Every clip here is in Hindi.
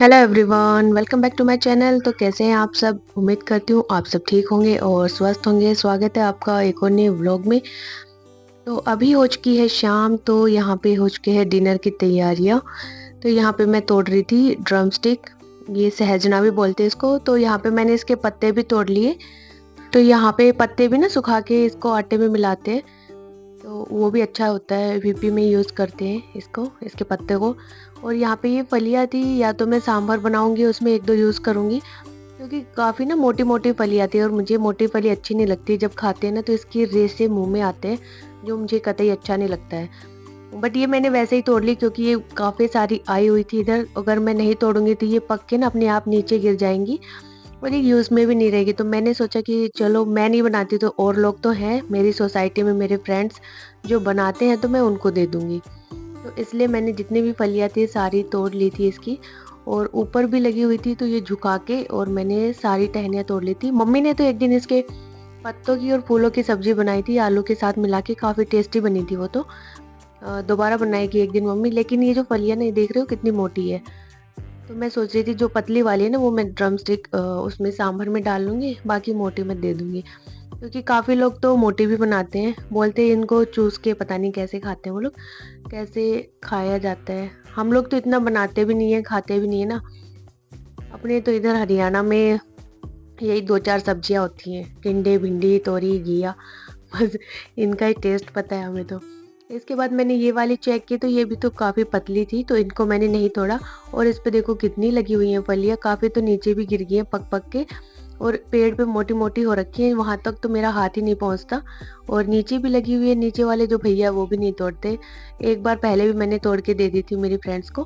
Hello everyone, welcome back to my channel. तो कैसे हैं आप सब? उम्मीद करती हूँ आप सब ठीक होंगे और स्वस्थ होंगे। स्वागत है आपका एक और नए व्लॉग में। तो अभी हो चुकी है शाम, तो यहाँ पे हो चुके हैं डिनर की तैयारियाँ। तो यहाँ पे मैं तोड़ रही थी ड्रम स्टिक, ये सहजना भी बोलते हैं इसको। तो यहाँ पे मैंने इसके पत्ते भी तोड़ लिए। तो यहाँ पे पत्ते भी ना सुखा के इसको आटे में मिलाते हैं, तो वो भी अच्छा होता है। वीपी में यूज़ करते हैं इसको, इसके पत्ते को। और यहाँ पे ये फलियाँ थी, या तो मैं सांभर बनाऊंगी उसमें एक दो यूज़ करूंगी, क्योंकि काफ़ी ना मोटी मोटी फली आती है और मुझे मोटी फली अच्छी नहीं लगती। जब खाते हैं ना तो इसकी रेशे मुंह में आते हैं, जो मुझे कतई अच्छा नहीं लगता है। बट ये मैंने वैसे ही तोड़ ली, क्योंकि ये काफ़ी सारी आई हुई थी इधर। अगर मैं नहीं तोड़ूंगी तो ये पक के ना अपने आप नीचे गिर जाएंगी और ये यूज़ में भी नहीं रहेगी। तो मैंने सोचा कि चलो मैं नहीं बनाती तो और लोग तो हैं मेरी सोसाइटी में, मेरे फ्रेंड्स जो बनाते हैं, तो मैं उनको दे दूँगी। तो इसलिए मैंने जितनी भी फलियाँ थी सारी तोड़ ली थी इसकी। और ऊपर भी लगी हुई थी, तो ये झुका के और मैंने सारी टहनियाँ तोड़ ली थी। मम्मी ने तो एक दिन इसके पत्तों की और फूलों की सब्जी बनाई थी आलू के साथ मिला के, काफ़ी टेस्टी बनी थी वो। तो दोबारा बनाएगी एक दिन मम्मी। लेकिन ये जो फलियाँ नहीं देख रहे हो कितनी मोटी है, तो मैं सोच रही थी जो पतली वाली है ना वो मैं ड्रम स्टिक उसमें सांभर में डाल लूँगी, बाकी मोटी मैं दे दूँगी। क्योंकि काफ़ी लोग तो मोटी भी बनाते हैं, बोलते हैं इनको चूस के पता नहीं कैसे खाते हैं वो लोग, कैसे खाया जाता है। हम लोग तो इतना बनाते भी नहीं है, खाते भी नहीं है ना। अपने तो इधर हरियाणा में यही दो चार सब्जियां होती हैं, टिंडे, भिंडी, तोरी, घिया, बस इनका ही टेस्ट पता है हमें तो। इसके बाद मैंने ये वाली चेक की, तो ये भी तो काफ़ी पतली थी, तो इनको मैंने नहीं तोड़ा। और इस पे देखो कितनी लगी हुई हैं फलियाँ, काफ़ी तो नीचे भी गिर गई हैं पक पक के। और पेड़ पे मोटी मोटी हो रखी है, वहाँ तक तो मेरा हाथ ही नहीं पहुँचता। और नीचे भी लगी हुई है, नीचे वाले जो भैया वो भी नहीं तोड़ते। एक बार पहले भी मैंने तोड़ के दे दी थी मेरी फ्रेंड्स को,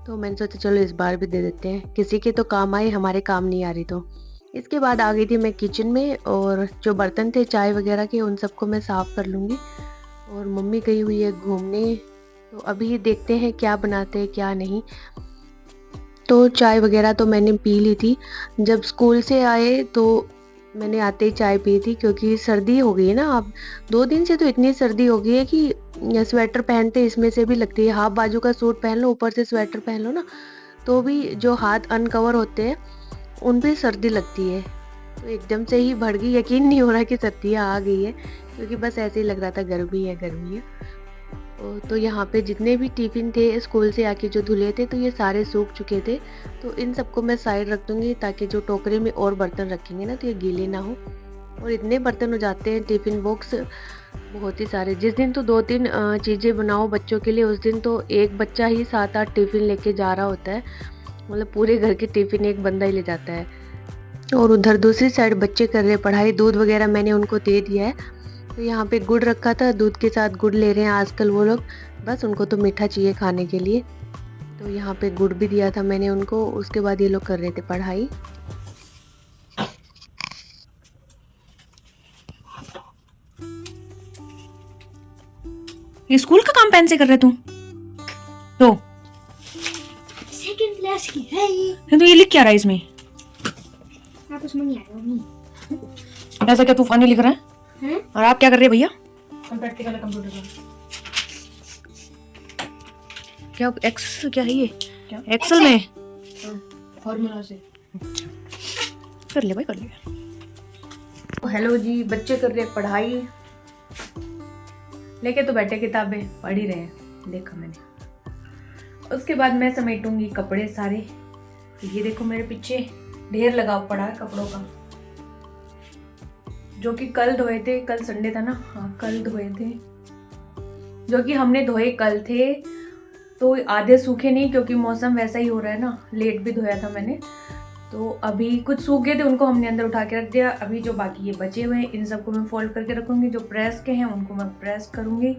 तो मैंने सोचा चलो इस बार भी दे देते हैं, किसी के तो काम आए, हमारे काम नहीं आ रही। तो इसके बाद आ गई थी मैं किचन में, और जो बर्तन थे चाय वगैरह के उन सबको मैं साफ़ कर लूँगी। और मम्मी गई हुई है घूमने, तो अभी देखते हैं क्या बनाते हैं क्या नहीं। तो चाय वगैरह तो मैंने पी ली थी। जब स्कूल से आए तो मैंने आते ही चाय पी थी, क्योंकि सर्दी हो गई है ना अब। 2 दिन से तो इतनी सर्दी हो गई है कि स्वेटर पहनते इसमें से भी लगती है। हाफ बाजू का सूट पहन लो, ऊपर से स्वेटर पहन लो ना, तो भी जो हाथ अनकवर होते हैं उन पे सर्दी लगती है। तो एकदम से ही बढ़ गई, यकीन नहीं हो रहा कि सर्दियाँ आ गई है, क्योंकि बस ऐसे ही लग रहा था गर्मी है गर्मी है। तो यहाँ पे जितने भी टिफ़िन थे स्कूल से आके जो धुले थे, तो ये सारे सूख चुके थे। तो इन सबको मैं साइड रख दूँगी, ताकि जो टोकरे में और बर्तन रखेंगे ना तो ये गीले ना हो। और इतने बर्तन हो जाते हैं, टिफ़िन बॉक्स बहुत ही सारे। जिस दिन तो 2-3 चीज़ें बनाओ बच्चों के लिए, उस दिन तो एक बच्चा ही 7-8 टिफ़िन लेके जा रहा होता है। मतलब पूरे घर के टिफ़िन एक बंदा ही ले जाता है। और उधर दूसरी साइड बच्चे कर रहे हैं पढ़ाई, दूध वगैरह मैंने उनको दे दिया है। तो यहाँ पे गुड़ रखा था, दूध के साथ गुड़ ले रहे हैं आजकल वो लोग, बस उनको तो मीठा चाहिए खाने के लिए। तो यहाँ पे गुड़ भी दिया था मैंने उनको। उसके बाद ये लोग कर रहे थे पढ़ाई। ये स्कूल का काम पेन से कर रहे तू? तो सेकंड क्लास की है ये। तो ये लिख क्या रहा है इसमें? आप उसमें नहीं आया मम्मी। ऐसा क्या तूफानी लिख रहा है? हैं? और आप क्या कर रहे हैं भैया? प्रैक्टिकल कंप्यूटर का क्या एक्स क्या है ये? क्या? एक्सेल में फॉर्मूला से कर ले भाई, कर ले। हेलो जी, बच्चे कर रहे पढ़ाई, लेके तो बैठे किताबें पढ़ ही रहे हैं, देखा मैंने। उसके बाद मैं समेटूंगी कपड़े सारे। ये देखो मेरे पीछे ढेर लगा पड़ा है कपड़ों का, जो कि कल धोए थे। कल संडे था ना, हाँ कल धोए थे, जो कि हमने धोए कल थे। तो आधे सूखे नहीं, क्योंकि मौसम वैसा ही हो रहा है ना, लेट भी धोया था मैंने। तो अभी कुछ सूख गए थे, उनको हमने अंदर उठा के रख दिया। अभी जो बाकी ये बचे हुए हैं इन सबको मैं फोल्ड करके रखूँगी। जो प्रेस के हैं उनको मैं प्रेस करूँगी।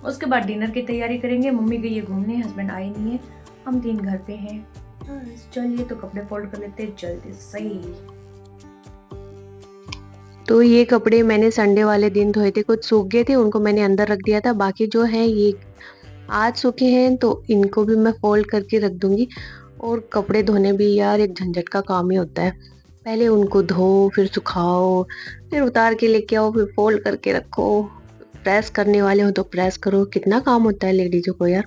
उसके बाद डिनर की तैयारी करेंगे। मम्मी गई है घूमने, हस्बैंड आए नहीं है, हम 3 घर पे हैं। चलिए तो कपड़े फोल्ड कर लेते हैं जल्दी सही। तो ये कपड़े मैंने संडे वाले दिन धोए थे, कुछ सूख गए थे, उनको मैंने अंदर रख दिया था। बाकी जो है ये आज सूखे हैं, तो इनको भी मैं फोल्ड करके रख दूंगी। और कपड़े धोने भी यार एक झंझट का काम ही होता है। पहले उनको धो, फिर सुखाओ, फिर उतार के लेके आओ, फिर फोल्ड करके रखो। प्रेस करने वाले हो तो प्रेस करो, कितना काम होता है लेडीजों को यार।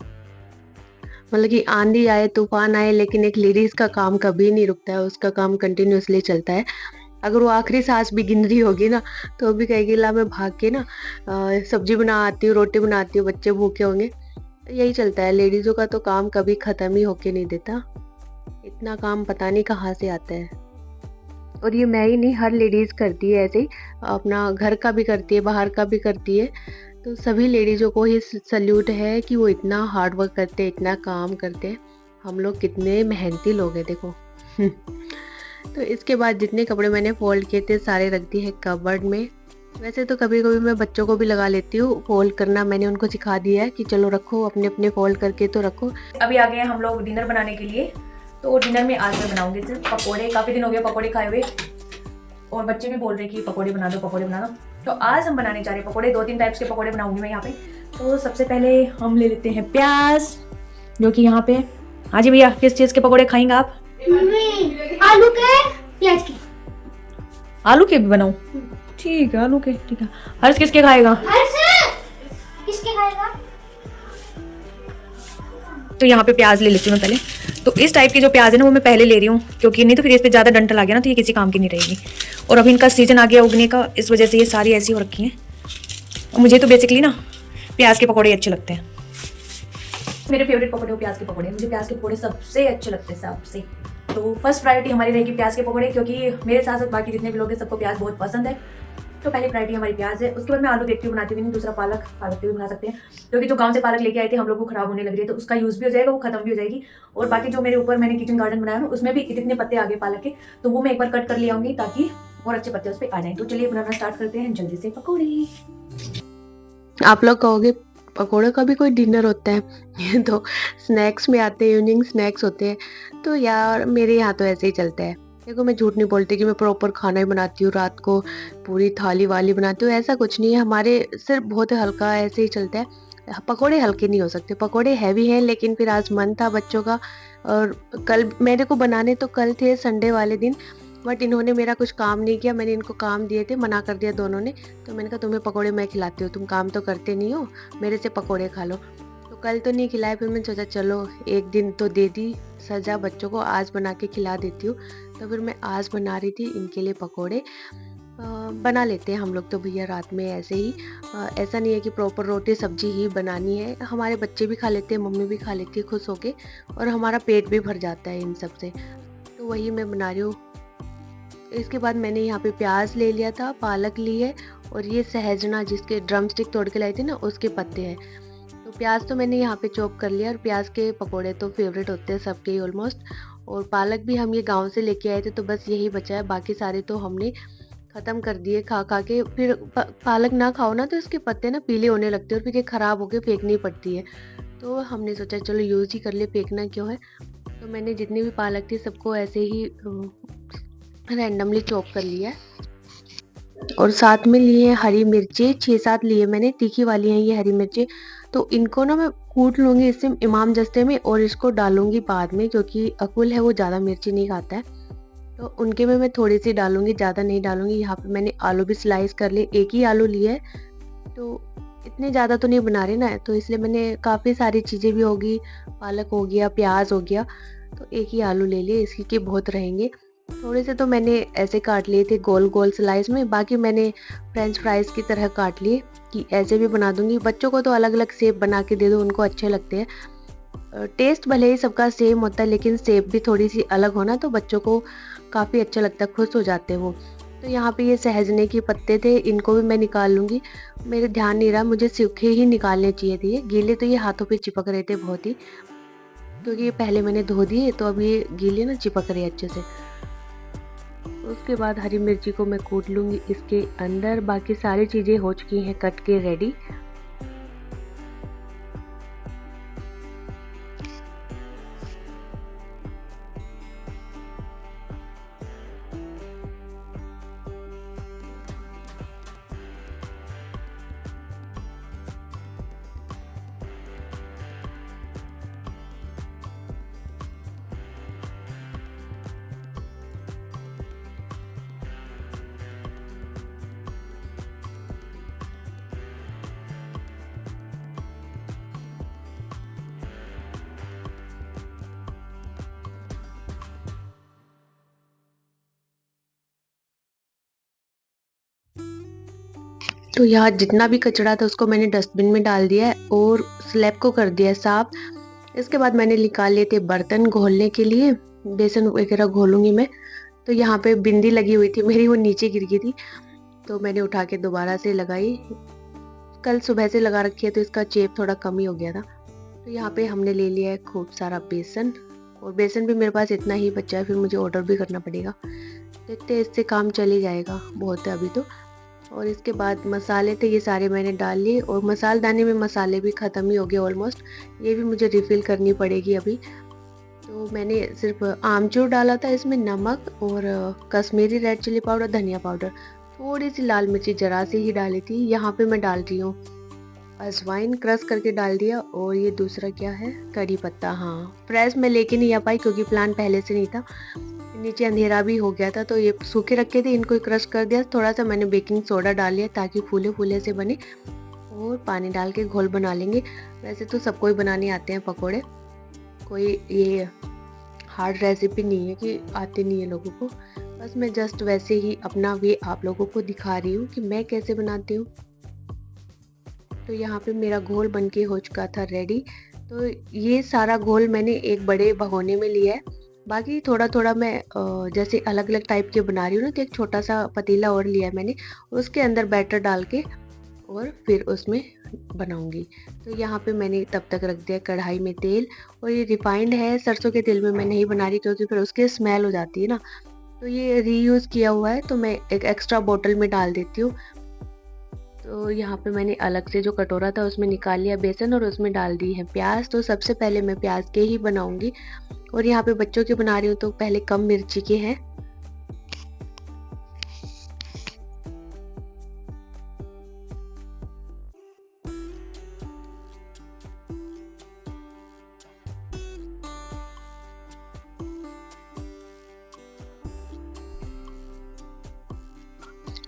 मतलब कि आंधी आए, तूफान आए, लेकिन एक लेडीज़ का काम कभी नहीं रुकता है, उसका काम कंटिन्यूअसली चलता है। अगर वो आखिरी सांस भी गिन रही होगी ना, तो भी कहेगी ला मैं भाग के ना सब्जी बना आती हूँ, रोटी बना आती हूँ, बच्चे भूखे होंगे। यही चलता है, लेडीज़ों का तो काम कभी ख़त्म ही होके नहीं देता। इतना काम पता नहीं कहाँ से आता है। और ये मैं ही नहीं, हर लेडीज़ करती है ऐसे ही, अपना घर का भी करती है, बाहर का भी करती है। तो सभी लेडीज़ों को ही सैल्यूट है कि वो इतना हार्ड वर्क करते हैं, इतना काम करते हैं। हम लोग कितने मेहनती लोग हैं देखो। तो इसके बाद जितने कपड़े मैंने फ़ोल्ड किए थे सारे रख दिए हैं कबर्ड में। वैसे तो कभी-कभी मैं बच्चों को भी लगा लेती हूँ फ़ोल्ड करना, मैंने उनको सिखा दिया है कि चलो रखो, अपने-अपने फ़ोल्ड करके तो रखो। अभी आ गए हैं हम लोग डिनर बनाने के लिए। तो डिनर में आज मैं बनाऊंगी सिर्फ पकोड़े। काफ़ी दिन हो गए पकोड़े खाए हुए, और बच्चे भी बोल रहे हैं कि पकोड़े बना दो, पकोड़े बना दो। तो आज हम बनाने जा रहे हैं पकोड़े। 2-3 टाइप्स के पकोड़े बनाऊंगी मैं यहाँ पे। तो सबसे पहले हम ले लेते हैं प्याज, जो कि यहाँ पे। हाँ जी भैया, किस चीज़ के पकोड़े खाएंगे आप? आलू के, प्याज के। आलू के भी बनाऊं? ठीक है, आलू के, ठीक है। हर्ष किसके खाएगा? किसके खाएगा? तो यहाँ पे प्याज ले लेती हूँ मैं पहले। तो इस टाइप की जो प्याज है ना, वो मैं पहले ले रही हूँ, क्योंकि नहीं तो फिर इस पे ज़्यादा डंठल आ गया ना, तो ये किसी काम की नहीं रहेगी। और अभी इनका सीजन आ गया उगने का, इस वजह से ये सारी ऐसी हो रखी हैं। और मुझे तो बेसिकली ना प्याज के पकौड़े अच्छे लगते हैं। मेरे फेवरेट पकौड़े हो प्याज के पकौड़े। मुझे प्याज के पकौड़े सबसे अच्छे लगते हैं, सबसे। तो फर्स्ट प्रायोरिटी हमारी रहेगी प्याज के पकौड़े, क्योंकि मेरे साथ साथ बाकी जितने भी लोग हैं सबको प्याज बहुत पसंद है। तो पहली प्रायोरिटी हमारी प्याज है। उसके बाद मैं आलू देखती हूँ बनाती हुई, नहीं दूसरा पालक भी बना सकते हैं, क्योंकि जो गांव से पालक लेके आए थे हम लोग, वो खराब होने लग रही है, तो उसका यूज़ भी हो जाएगा, वो खत्म भी हो जाएगी। और बाकी जो मेरे ऊपर मैंने किचन गार्डन बनाया ना, उसमें भी इतने पत्ते आ गए पालक के, तो वो मैं एक बार कट कर ले आऊंगी ताकि और अच्छे पत्ते उस पर आ जाए। तो चलिए बनाना स्टार्ट करते हैं जल्दी से पकौड़े। आप लोग कहोगे पकोड़े का भी कोई डिनर होता है? ये तो स्नैक्स में आते हैं, इवनिंग स्नैक्स होते हैं। तो यार मेरे यहाँ तो ऐसे ही चलता है। देखो मैं झूठ नहीं बोलती कि मैं प्रॉपर खाना ही बनाती हूँ, रात को पूरी थाली वाली बनाती हूँ, ऐसा कुछ नहीं है। हमारे सिर्फ बहुत हल्का ऐसे ही चलता है। पकोड़े हल्के नहीं हो सकते, पकोड़े हैवी हैं, लेकिन फिर आज मन था बच्चों का। और कल मेरे को बनाने तो कल थे संडे वाले दिन, बट इन्होंने मेरा कुछ काम नहीं किया, मैंने इनको काम दिए थे, मना कर दिया दोनों ने। तो मैंने कहा तुम्हें पकोड़े मैं खिलाती हूँ, तुम काम तो करते नहीं हो, मेरे से पकोड़े खा लो। तो कल तो नहीं खिलाए, फिर मैंने सोचा चलो एक दिन तो दे दी सजा बच्चों को, आज बना के खिला देती हूँ। तो फिर मैं आज बना रही थी इनके लिए पकोड़े। बना लेते हैं हम लोग तो भैया रात में ऐसे ही। ऐसा नहीं है कि प्रॉपर रोटी सब्जी ही बनानी है, हमारे बच्चे भी खा लेते हैं, मम्मी भी खा लेती है खुश होके, और हमारा पेट भी भर जाता है इन सब से। तो वही मैं बना रही हूँ। इसके बाद मैंने यहाँ पे प्याज ले लिया था, पालक ली है, और ये सहजना जिसके ड्रम स्टिक तोड़ के लाई थी ना, उसके पत्ते हैं। तो प्याज तो मैंने यहाँ पे चॉप कर लिया, और प्याज के पकोड़े तो फेवरेट होते हैं सबके ही ऑलमोस्ट। और पालक भी हम ये गांव से लेके आए थे, तो बस यही बचा है, बाकी सारे तो हमने ख़त्म कर दिए खा खा के। फिर पालक ना खाओ ना तो इसके पत्ते ना पीले होने लगते हैं, और फिर ये ख़राब होके फेंकनी पड़ती है। तो हमने सोचा चलो यूज़ ही कर ले, फेंकना क्यों है। तो मैंने जितनी भी पालक थी सबको ऐसे ही रैंडमली चॉप कर लिया है। और साथ में लिए हरी मिर्ची 6-7 लिए मैंने, तीखी वाली हैं ये हरी मिर्ची। तो इनको ना मैं कूट लूँगी इससे इमाम जस्ते में, और इसको डालूँगी बाद में, क्योंकि अकुल है वो ज़्यादा मिर्ची नहीं खाता है, तो उनके में मैं थोड़ी सी डालूँगी, ज़्यादा नहीं डालूँगी। यहाँ पे मैंने आलू भी स्लाइस कर लिए, एक ही आलू लिया है, तो इतने ज़्यादा तो नहीं बना रहे ना, तो इसलिए मैंने काफ़ी सारी चीज़ें भी होगी, पालक हो गया, प्याज हो गया, तो एक ही आलू ले लिए, इसकी के बहुत रहेंगे। थोड़े से तो मैंने ऐसे काट लिए थे गोल गोल स्लाइस में, बाकी मैंने फ्रेंच फ्राइज़ की तरह काट लिए कि ऐसे भी बना दूंगी। बच्चों को तो अलग अलग शेप बना के दे दो, उनको अच्छे लगते हैं। टेस्ट भले ही सबका सेम होता है, लेकिन शेप भी थोड़ी सी अलग होना तो बच्चों को काफ़ी अच्छा लगता है, खुश हो जाते हैं वो। तो यहाँ पे ये सहजने के पत्ते थे, इनको भी मैं निकाल लूँगी। मेरे ध्यान नहीं रहा, मुझे सूखे ही निकालने चाहिए थे, ये गीले तो ये हाथों पे चिपक रहे थे बहुत ही, क्योंकि ये पहले मैंने धो दिए, तो अब ये गीले ना चिपक रहे अच्छे से। उसके बाद हरी मिर्ची को मैं कूट लूँगी इसके अंदर। बाकी सारी चीज़ें हो चुकी हैं कट के रेडी। तो यहाँ जितना भी कचरा था उसको मैंने डस्टबिन में डाल दिया है और स्लैब को कर दिया है साफ। इसके बाद मैंने निकाल लिए थे बर्तन घोलने के लिए, बेसन वगैरह घोलूंगी मैं। तो यहाँ पे बिंदी लगी हुई थी मेरी, वो नीचे गिर गई थी, तो मैंने उठा के दोबारा से लगाई। कल सुबह से लगा रखी है तो इसका चेप थोड़ा कम ही हो गया था। तो यहाँ पे हमने ले लिया है खूब सारा बेसन, और बेसन भी मेरे पास इतना ही बचा है, फिर मुझे ऑर्डर भी करना पड़ेगा। देखते हैं, इससे काम चल ही जाएगा, बहुत है अभी तो। और इसके बाद मसाले थे ये सारे मैंने डाल लिए, और मसालदाने में मसाले भी ख़त्म ही हो गए ऑलमोस्ट। ये भी मुझे रिफ़िल करनी पड़ेगी अभी। तो मैंने सिर्फ आमचूर डाला था इसमें, नमक और कश्मीरी रेड चिली पाउडर, धनिया पाउडर, थोड़ी सी लाल मिर्ची जरा सी ही डाली थी। यहाँ पे मैं डाल रही हूँ अजवाइन, क्रश करके डाल दिया। और ये दूसरा क्या है, करी पत्ता। हाँ, फ्रेश मैं लेके नहीं आ पाई क्योंकि प्लान पहले से नहीं था, नीचे अंधेरा भी हो गया था, तो ये सूखे रखे थे, इनको क्रश कर दिया। थोड़ा सा मैंने बेकिंग सोडा डाल लिया ताकि फूले फूले से बने, और पानी डाल के घोल बना लेंगे। वैसे तो सबको ही बनाने आते हैं पकोड़े, कोई ये हार्ड रेसिपी नहीं है कि आते नहीं है लोगों को। बस मैं जस्ट वैसे ही अपना वे आप लोगों को दिखा रही हूँ कि मैं कैसे बनाती हूँ। तो यहाँ पे मेरा घोल बनके हो चुका था रेडी। तो ये सारा घोल मैंने एक बड़े भगोने में लिया है, बाकी थोड़ा थोड़ा मैं जैसे अलग अलग टाइप के बना रही हूँ ना, तो एक छोटा सा पतीला और लिया है मैंने, उसके अंदर बैटर डाल के और फिर उसमें बनाऊंगी। तो यहाँ पे मैंने तब तक रख दिया कढ़ाई में तेल, और ये रिफाइंड है, सरसों के तेल में मैं नहीं बना रही क्योंकि फिर उसकी स्मेल हो जाती है ना। तो ये रीयूज़ किया हुआ है, तो मैं एक एक्स्ट्रा बोतल में डाल देती हूँ। तो यहाँ पे मैंने अलग से जो कटोरा था उसमें निकाल लिया बेसन, और उसमें डाल दी है प्याज। तो सबसे पहले मैं प्याज के ही बनाऊंगी, और यहाँ पे बच्चों के बना रही हूँ तो पहले कम मिर्ची के हैं।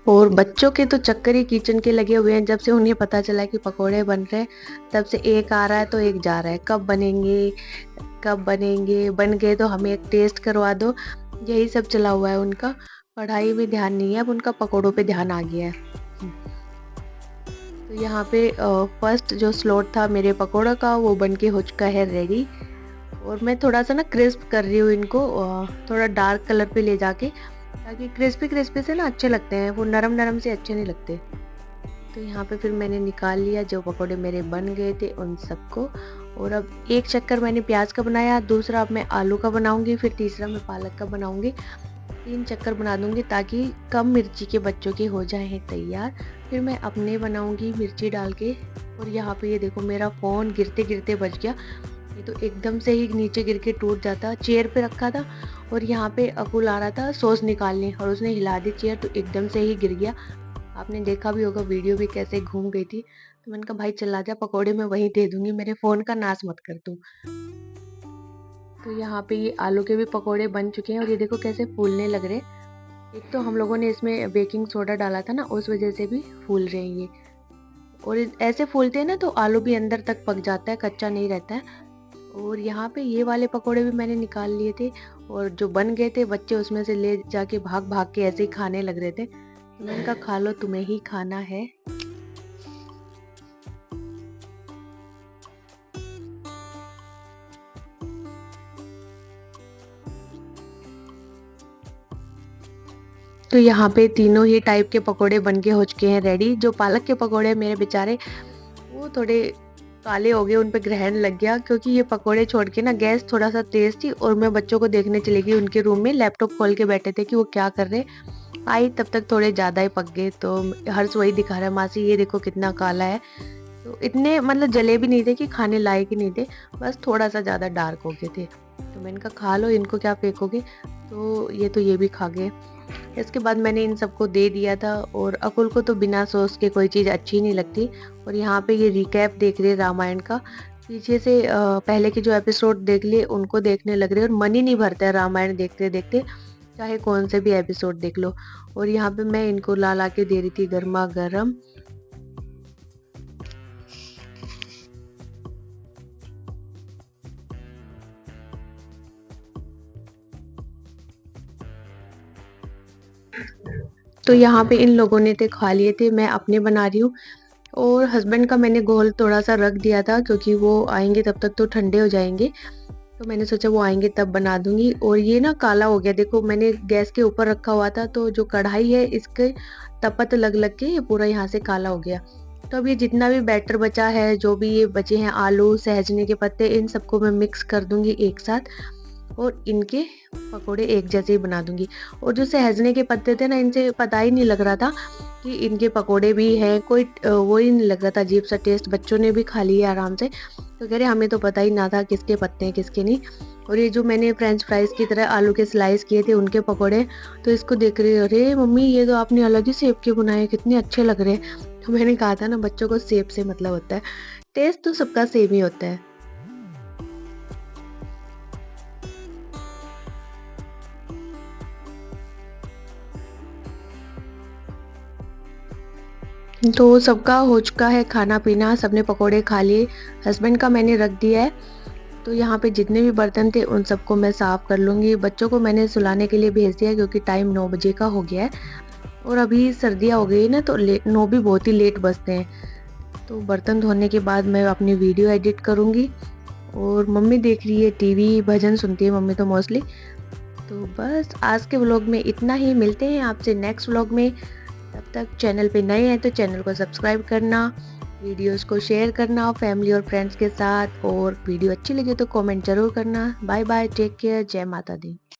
और बच्चों के तो चक्कर ही किचन के लगे हुए हैं, जब से उन्हें पता चला कि पकोड़े बन रहे हैं तब से एक आ रहा है तो एक जा रहा है, कब बनेंगे कब बनेंगे, बन गए तो हमें एक टेस्ट करवा दो, यही सब चला हुआ है उनका। पढ़ाई में ध्यान नहीं है, अब उनका पकोड़ों पे ध्यान आ गया है। तो यहाँ पे फर्स्ट जो स्लॉट था मेरे पकोड़ा का वो बन के हो चुका है रेडी। और मैं थोड़ा सा ना क्रिस्प कर रही हूँ इनको, थोड़ा डार्क कलर पे ले जाके, ताकि क्रिस्पी क्रिस्पी से ना अच्छे लगते हैं, वो नरम नरम से अच्छे नहीं लगते। तो यहाँ पे फिर मैंने निकाल लिया जो पकोड़े मेरे बन गए थे उन सबको। और अब एक चक्कर मैंने प्याज का बनाया, दूसरा अब मैं आलू का बनाऊंगी, फिर तीसरा मैं पालक का बनाऊंगी। 3 चक्कर बना दूंगी ताकि कम मिर्ची के बच्चों के हो जाए तैयार। फिर मैं अपने बनाऊंगी मिर्ची डाल के। और यहाँ पे ये देखो मेरा फ़ोन गिरते गिरते बच गया, ये तो एकदम से ही नीचे गिर के टूट जाता। चेयर पे रखा था, और यहाँ पे अकुल आ रहा था सॉस निकालने, और उसने हिला दी चेयर तो एकदम से ही गिर गया। आपने देखा भी होगा वीडियो भी कैसे घूम गई थी। तो मैंने कहा भाई चला जा, पकौड़े मैं वहीं दे दूंगी, मेरे फ़ोन का नाश मत कर तू। तो यहाँ पे ये आलू के भी पकोड़े बन चुके हैं, और ये देखो कैसे फूलने लग रहे। एक तो हम लोगों ने इसमें बेकिंग सोडा डाला था ना, उस वजह से भी फूल रहे हैं ये। और ऐसे फूलते हैं ना तो आलू भी अंदर तक पक जाता है, कच्चा नहीं रहता है। और यहाँ पे ये वाले पकोड़े भी मैंने निकाल लिए थे, और जो बन गए थे बच्चे उसमें से ले जाके भाग भाग के ऐसे ही खाने लग रहे थे। तो मैंने कहा खा लो, तुम्हें ही खाना है। तो यहाँ पे तीनों ही टाइप के पकोड़े बन के हो चुके हैं रेडी। जो पालक के पकोड़े मेरे बेचारे वो थोड़े काले हो गए, उन पे ग्रहण लग गया, क्योंकि ये पकोड़े छोड़ के ना गैस थोड़ा सा तेज थी, और मैं बच्चों को देखने चली गई उनके रूम में, लैपटॉप खोल के बैठे थे कि वो क्या कर रहे। आई तब तक थोड़े ज़्यादा ही पक गए, तो हर्ष वही दिखा रहा है, मासी ये देखो कितना काला है। तो इतने मतलब जले भी नहीं थे कि खाने लायक ही नहीं थे, बस थोड़ा सा ज़्यादा डार्क हो गए थे। तो मैंने कहा खा लो, इनको क्या फेंकोगे। तो ये भी खा गए। इसके बाद मैंने इन सबको दे दिया था, और अकुल को तो बिना सॉस के कोई चीज़ अच्छी नहीं लगती। और यहाँ पे ये रिकैप देख रहे रामायण का, पीछे से पहले के जो एपिसोड देख लिए उनको देखने लग रहे, और मन ही नहीं भरता है रामायण देखते देखते, चाहे कौन से भी एपिसोड देख लो। और यहाँ पे मैं इनको ला ला के दे रही थी गर्मा गर्म। तो यहाँ पे इन लोगों ने तो खा लिए थे, मैं अपने बना रही हूँ। और हस्बैंड का मैंने घोल थोड़ा-सा रख दिया था क्योंकि वो आएँगे तब तक तो ठंडे हो जाएँगे। तो मैंने सोचा वो आएँगे तब बना दूँगी। और ये ना काला हो गया, देखो मैंने गैस के ऊपर रखा हुआ था तो जो कढ़ाई है इसके तपत लग-लग के ये पूरा यहाँ से काला हो गया। तो अब ये जितना भी बैटर बचा है, जो भी ये बचे हैं आलू, सहजने के पत्ते, इन सबको मैं मिक्स कर दूँगी एक साथ और इनके पकोड़े एक जैसे ही बना दूँगी। और जो सहजने के पत्ते थे ना, इनसे पता ही नहीं लग रहा था कि इनके पकोड़े भी हैं, कोई वो ही नहीं लग रहा था, अजीब सा टेस्ट। बच्चों ने भी खा लिए आराम से, तो कह रहे हमें तो पता ही ना था किसके पत्ते हैं किसके नहीं। और ये जो मैंने फ्रेंच फ्राइज़ की तरह आलू के स्लाइस किए थे उनके पकोड़े, तो इसको देख रही है, अरे मम्मी ये तो आपने अलग ही शेप के बनाए, कितने अच्छे लग रहे हैं। तो मैंने कहा था ना बच्चों को शेप से मतलब होता है, टेस्ट तो सबका सेम ही होता है। तो सबका हो चुका है खाना-पीना, सबने पकोड़े खा लिए, हस्बैंड का मैंने रख दिया है। तो यहाँ पे जितने भी बर्तन थे उन सबको मैं साफ़ कर लूँगी। बच्चों को मैंने सुलाने के लिए भेज दिया है क्योंकि टाइम 9 बजे का हो गया है और अभी सर्दियाँ हो गई है ना, तो 9 भी बहुत ही लेट बजते हैं। तो बर्तन धोने के बाद मैं अपनी वीडियो एडिट करूँगी। और मम्मी देख रही है टीवी, भजन सुनती है मम्मी तो मोस्टली। तो बस आज के व्लॉग में इतना ही, मिलते हैं आपसे नेक्स्ट व्लॉग में। तब तक चैनल पे नए हैं तो चैनल को सब्सक्राइब करना, वीडियोस को शेयर करना फैमिली और फ्रेंड्स के साथ, और वीडियो अच्छी लगे तो कमेंट ज़रूर करना। बाय बाय, टेक केयर, जय माता दी।